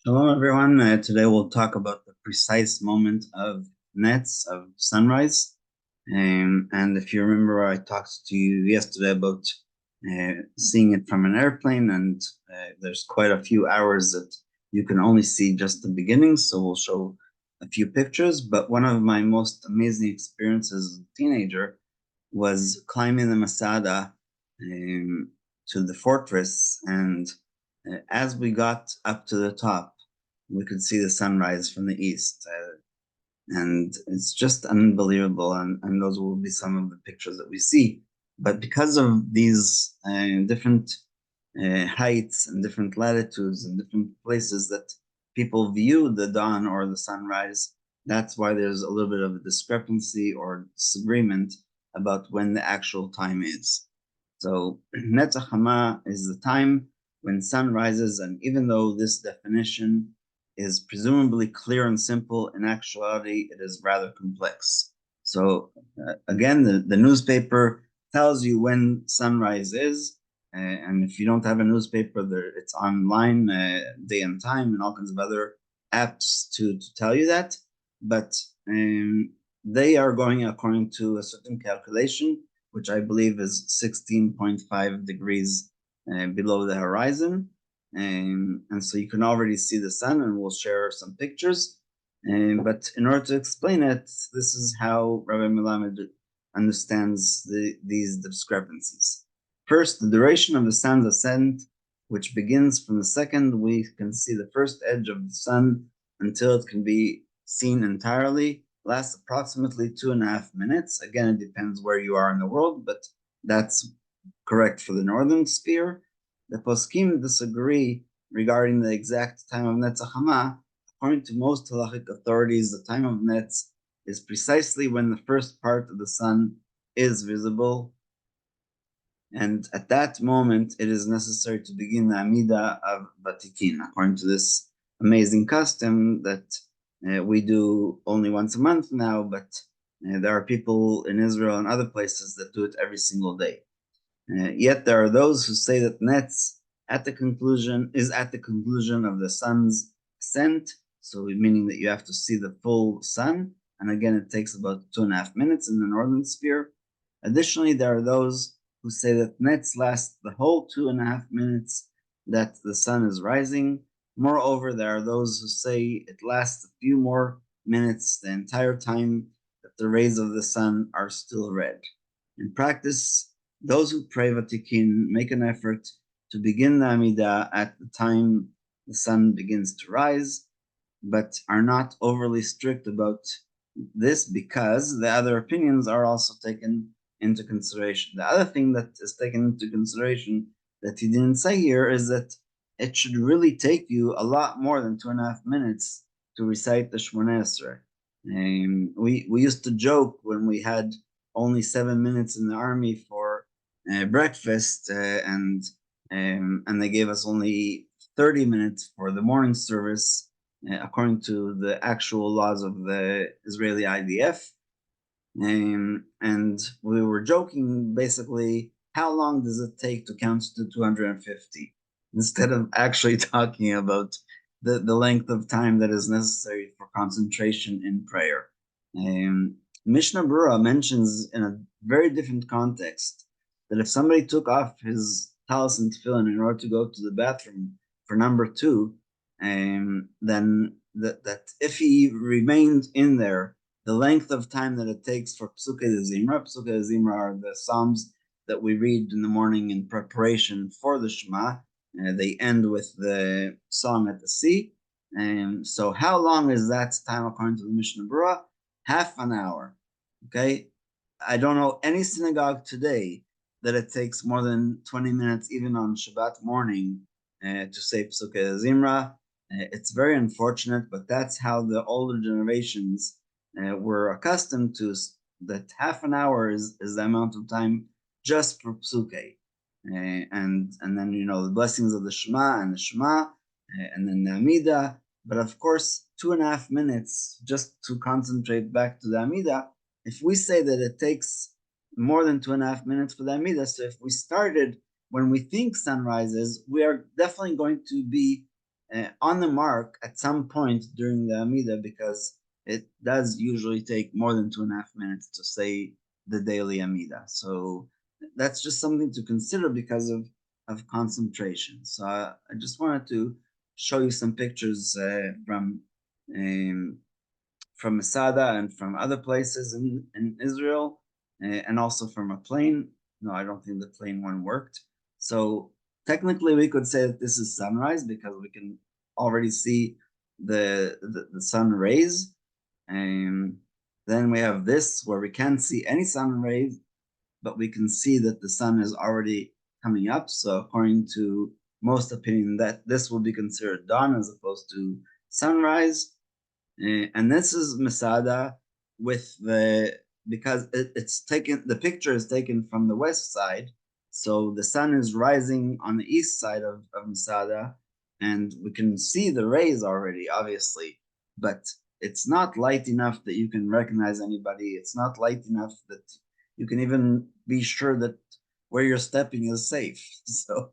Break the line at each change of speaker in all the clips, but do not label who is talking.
Hello, everyone. Today we'll talk about the precise moment of NETZ, of sunrise. And if you remember, I talked to you yesterday about seeing it from an airplane, and there's quite a few hours that you can only see just the beginning. So we'll show a few pictures. But one of my most amazing experiences as a teenager was climbing the Masada to the fortress. And as we got up to the top, we could see the sunrise from the east. And it's just unbelievable. And those will be some of the pictures that we see. But because of these different heights and different latitudes and different places that people view the dawn or the sunrise, that's why there's a little bit of a discrepancy or disagreement about when the actual time is. So NETZ is the time when sun rises, and even though this definition is presumably clear and simple, in actuality, it is rather complex. So again, the newspaper tells you when sunrise is, and if you don't have a newspaper, it's online, day and time, and all kinds of other apps to tell you that. But they are going according to a certain calculation, which I believe is 16.5 degrees below the horizon. And so you can already see the sun, and we'll share some pictures. But in order to explain it, this is how Rabbi Melamed understands these discrepancies. First, the duration of the sun's ascent, which begins from the second we can see the first edge of the sun until it can be seen entirely, lasts approximately 2.5 minutes. Again, it depends where you are in the world, but that's correct for the northern sphere. The poskim disagree regarding the exact time of NETZ. According to most halachic authorities, the time of NETZ is precisely when the first part of the sun is visible, and at that moment it is necessary to begin the Amida of Vatikin, according to this amazing custom that we do only once a month now, but there are people in Israel and other places that do it every single day. Yet there are those who say that NETZ at the conclusion of the sun's ascent, so meaning that you have to see the full sun, and again it takes about 2.5 minutes in the northern sphere. Additionally, there are those who say that NETZ lasts the whole 2.5 minutes that the sun is rising. Moreover, there are those who say it lasts a few more minutes the entire time that the rays of the sun are still red. In practice, those who pray Vatikin make an effort to begin the Amidah at the time the sun begins to rise, but are not overly strict about this because the other opinions are also taken into consideration. The other thing that is taken into consideration that he didn't say here is that it should really take you a lot more than 2.5 minutes to recite the Shmoneh Esrei. We used to joke when we had only 7 minutes in the army for breakfast, and they gave us only 30 minutes for the morning service, according to the actual laws of the Israeli IDF. And we were joking basically, how long does it take to count to 250? Instead of actually talking about the length of time that is necessary for concentration in prayer. Mishnah Berurah mentions in a very different context that if somebody took off his talis and tefillin in order to go to the bathroom for number 2, then that if he remained in there the length of time that it takes for Psukei de Zimra. Psukei de Zimra are the Psalms that we read in the morning in preparation for the Shema. They end with the song at the sea. So how long is that time according to the Mishnah Berurah? Half an hour. Okay? I don't know any synagogue today that it takes more than 20 minutes, even on Shabbat morning, to say Psukei de Zimra. It's very unfortunate, but that's how the older generations were accustomed to, that half an hour is the amount of time just for psuke. And then, the blessings of the Shema and the Shema, and then the Amida. But of course, 2.5 minutes just to concentrate back to the Amida. If we say that it takes more than 2.5 minutes for the Amida, so if we started when we think sun rises, we are definitely going to be on the mark at some point during the Amida, because it does usually take more than 2.5 minutes to say the daily Amida. So that's just something to consider because of concentration. So I just wanted to show you some pictures from Masada and from other places in Israel, and also from a plane. No, I don't think the plane one worked. So technically, we could say that this is sunrise because we can already see the sun rays. And then we have this where we can't see any sun rays, but we can see that the sun is already coming up. So according to most opinion, that this will be considered dawn as opposed to sunrise. And this is Masada with because it's taken, the picture is taken from the west side, so the sun is rising on the east side of Masada, and we can see the rays already, obviously, but it's not light enough that you can recognize anybody. It's not light enough that you can even be sure that where you're stepping is safe. So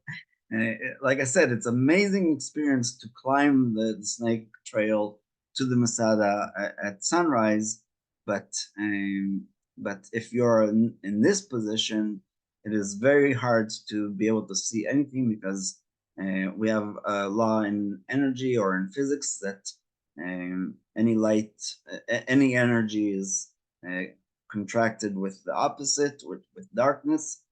like I said, it's amazing experience to climb the snake trail to the Masada at sunrise, but if you're in this position, it is very hard to be able to see anything because we have a law in energy or in physics that any light, any energy is contracted with the opposite, with darkness.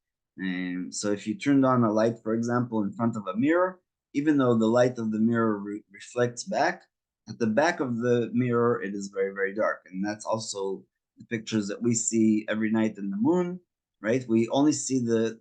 So if you turned on a light, for example, in front of a mirror, even though the light of the mirror reflects back, at the back of the mirror, it is very, very dark. And that's also the pictures that we see every night in the moon, right? We only see the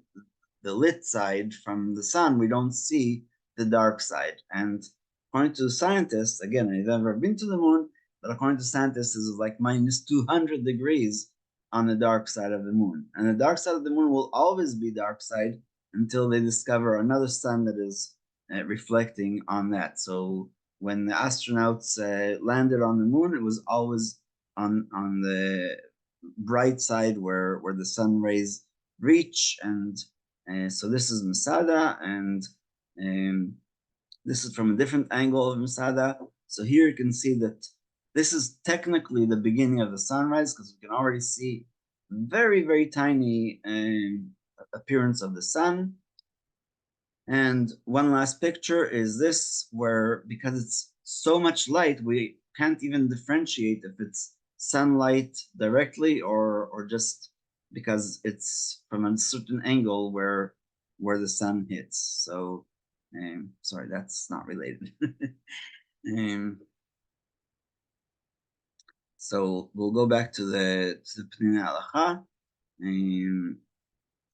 lit side from the sun. We don't see the dark side. And according to scientists, again, I've never been to the moon, but according to scientists, it's like minus 200 degrees on the dark side of the moon. And the dark side of the moon will always be dark side until they discover another sun that is reflecting on that. So when the astronauts landed on the moon, it was always on the bright side where the sun rays reach. And so this is Masada, and this is from a different angle of Masada. So here you can see that this is technically the beginning of the sunrise because we can already see very, very tiny appearance of the sun. And one last picture is this, where because it's so much light, we can't even differentiate if it's sunlight directly or just because it's from a certain angle where the sun hits. So, sorry, that's not related. So we'll go back to the Peninei Halacha.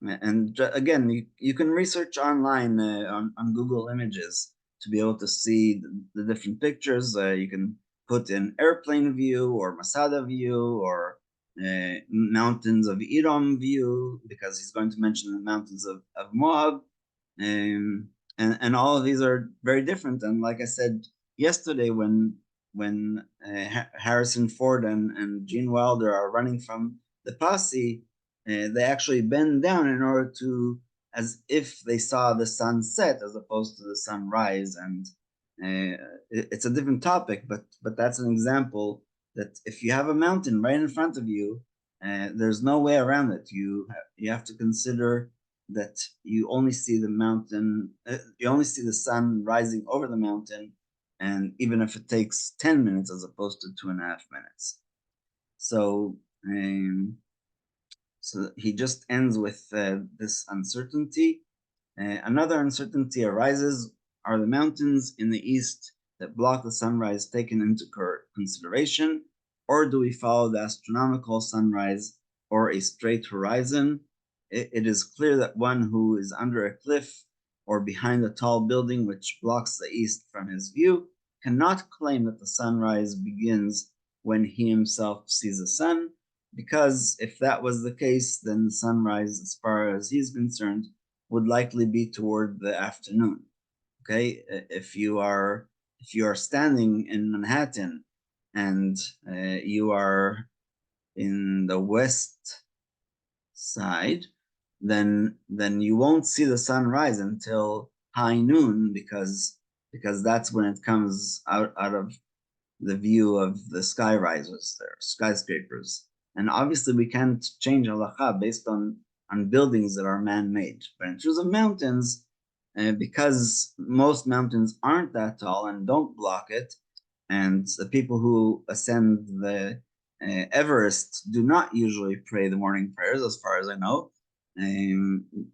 And again, you can research online on Google Images to be able to see the different pictures. You can put in airplane view or Masada view or mountains of Edom view, because he's going to mention the mountains of Moab. And all of these are very different. And like I said yesterday, when Harrison Ford and Gene Wilder are running from the posse, they actually bend down in order to, as if they saw the sun set as opposed to the sunrise. And it's a different topic, but that's an example that if you have a mountain right in front of you, there's no way around it. You have to consider that you only see the mountain, you only see the sun rising over the mountain, and even if it takes 10 minutes as opposed to 2.5 minutes. So so he just ends with this uncertainty. Another uncertainty arises: are the mountains in the east that block the sunrise taken into consideration, or do we follow the astronomical sunrise or a straight horizon? It is clear that one who is under a cliff or behind a tall building which blocks the east from his view cannot claim that the sunrise begins when he himself sees the sun, because if that was the case, then the sunrise, as far as he's concerned, would likely be toward the afternoon. Okay, if you are standing in Manhattan and you are in the west side, then you won't see the sunrise until high noon, because because that's when it comes out of the view of the sky risers there, skyscrapers. And obviously we can't change halacha based on buildings that are man-made. But in terms of mountains, because most mountains aren't that tall and don't block it, and the people who ascend the Everest do not usually pray the morning prayers, as far as I know.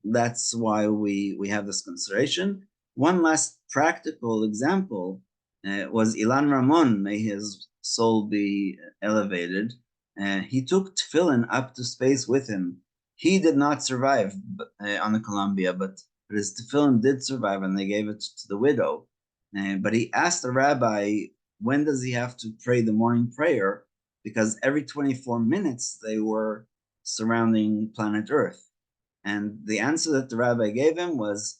That's why we have this consideration. One last practical example was Ilan Ramon, may his soul be elevated. He took tefillin up to space with him. He did not survive on the Columbia, but his tefillin did survive, and they gave it to the widow. But he asked the rabbi, when does he have to pray the morning prayer? Because every 24 minutes they were surrounding planet Earth. And the answer that the rabbi gave him was,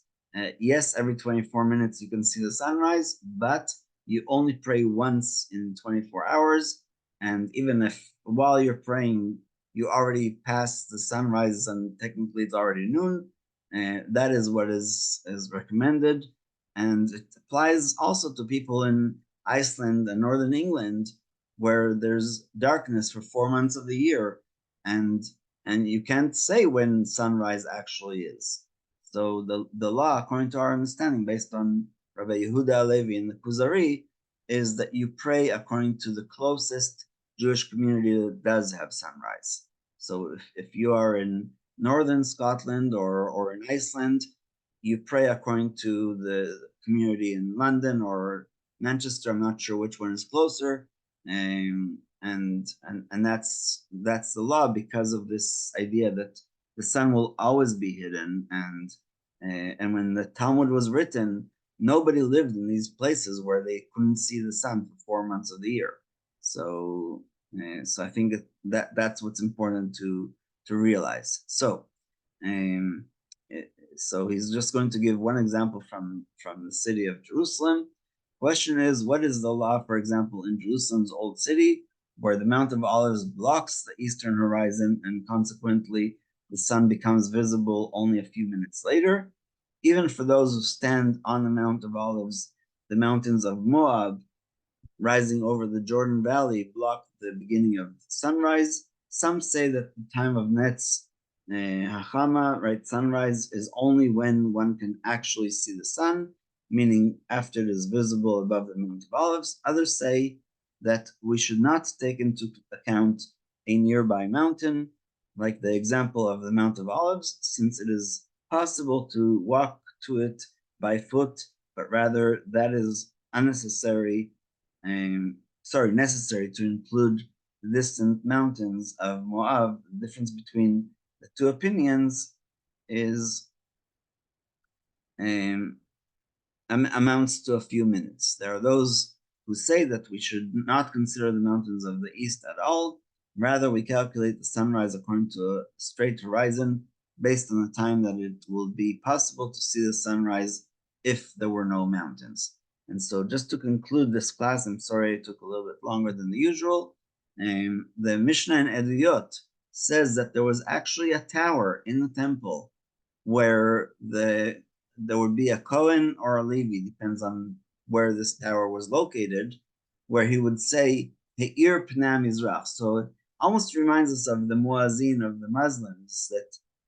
yes, every 24 minutes you can see the sunrise, but you only pray once in 24 hours. And even if while you're praying, you already passed the sunrise and technically it's already noon, that is what is recommended. And it applies also to people in Iceland and Northern England, where there's darkness for 4 months of the year, and you can't say when sunrise actually is. So the law, according to our understanding, based on Rabbi Yehuda Halevi and the Kuzari, is that you pray according to the closest Jewish community that does have sunrise. So if you are in northern Scotland or in Iceland, you pray according to the community in London or Manchester. I'm not sure which one is closer. And that's the law, because of this idea that the sun will always be hidden. And when the Talmud was written, nobody lived in these places where they couldn't see the sun for 4 months of the year. So I think that's what's important to realize. So so he's just going to give one example from the city of Jerusalem. Question is, what is the law, for example, in Jerusalem's old city, where the Mount of Olives blocks the eastern horizon and consequently the sun becomes visible only a few minutes later? Even for those who stand on the Mount of Olives, the mountains of Moab rising over the Jordan Valley block the beginning of sunrise. Some say that the time of NETZ, Hachama, right, sunrise, is only when one can actually see the sun, meaning after it is visible above the Mount of Olives. Others say that we should not take into account a nearby mountain, like the example of the Mount of Olives, since it is possible to walk to it by foot, but rather that is unnecessary, necessary to include the distant mountains of Moab. The difference between the two opinions is amounts to a few minutes. There are those who say that we should not consider the mountains of the east at all. Rather, we calculate the sunrise according to a straight horizon based on the time that it will be possible to see the sunrise if there were no mountains. And so just to conclude this class, I'm sorry it took a little bit longer than the usual. The Mishnah in Eduyot says that there was actually a tower in the temple where there would be a Cohen or a Levi, depends on where this tower was located, where he would say, He'ir Pnei Mizrach. So it almost reminds us of the Muazzin of the Muslims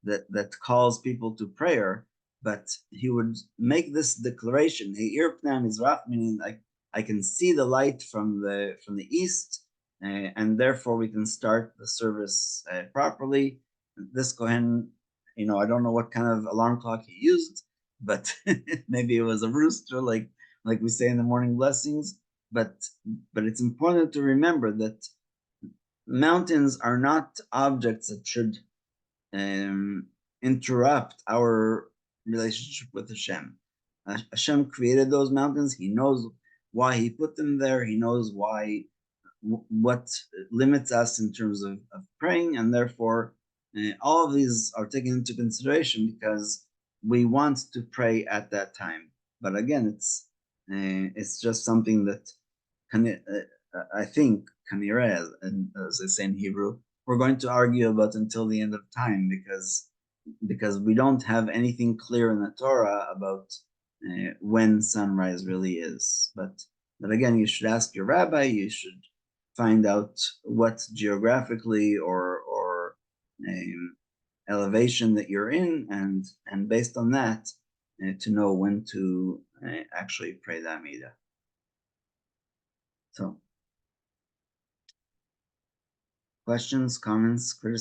that calls people to prayer, but he would make this declaration, He'ir Pnei Mizrach, meaning like I can see the light from the east, and therefore we can start the service properly. This Kohen, I don't know what kind of alarm clock he used, but maybe it was a rooster, like we say in the morning blessings. But it's important to remember that mountains are not objects that should interrupt our relationship with Hashem. Hashem created those mountains. He knows why he put them there. He knows why, what limits us in terms of praying, and therefore all of these are taken into consideration because we want to pray at that time. But again, it's just something that I think, as they say in Hebrew, we're going to argue about until the end of time, because we don't have anything clear in the Torah about when sunrise really is. But again, you should ask your rabbi. You should find out what geographically or elevation that you're in, and based on that, to know when to actually pray the Amidah. So, questions, comments, criticism?